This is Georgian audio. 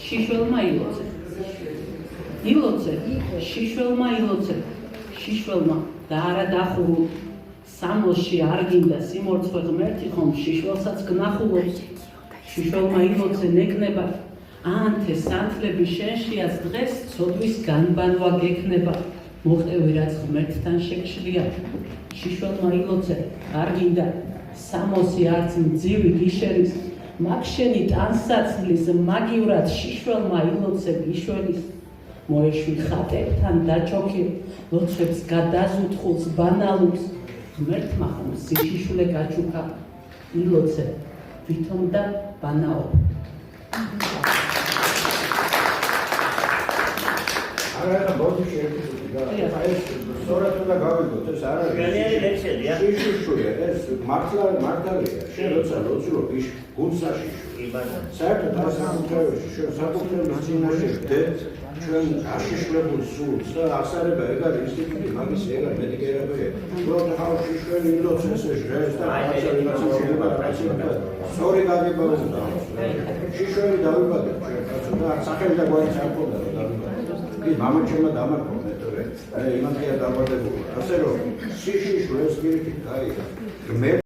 შიშველმა ილოცე. ილოცე, შიშველმა ილოცე, შიშველმა და არა დახურულ. სამოსში არ გინდა სიმორცხვე ღმერთი ხომ შიშველსაც გნახულობს. შიშველმა ილოცე ნეკნება, ანთე სანთლები შენშიაც დღეს ცოდვის განბანვა გექნება. მოხდევი რაც ღმერთთან შეგშლია. შიშველმა ილოცე არ გინდა სამოსი არც მძივი გიშერის. მაგ შენი ტანსაცმლის მაგივრად შიშველმა ილოცე გიშველის. მოეშვი ხატებთან დაჩოქი, ლოცვებს გადაზუთხულს ბანალობს. ღმერთმა ხომ სიშიშვლე გაჩუქა, ილოცე ვითომ და ბანაო. არა, ბოდიში ეპიზოდი და ეს სწორად უნდა გავიგოთ, ეს არ არის. განიერი ლექციებია. შიშუშია, ეს მართალია. შენ როცა ლოცულობ ის გულსაში. საერთოდ არ საკუთრებაში, შენ საკუთრების წინაშე ვდეთ ჩვენ აშიშლებულ სულს და აღსარება ეგ არის ინსტიტუტი, მაგის ეგ არის მედიკერაპია. უბრალოდ ახლა შიშველი ილოცეს ეს ჟეს და რაღაცა შეიძლება რაღაცა სწორი გაგება უნდა. შიშველი დავიბადეთ ჩვენ კაცო და სახელი და გვარი არ ქონდა რომ დავიბადეთ. ის მამაჩემმა დამარხო მეტყვი. იმანქია დავბადებული. ასე რომ შიშიშვლეს პირიქით, აი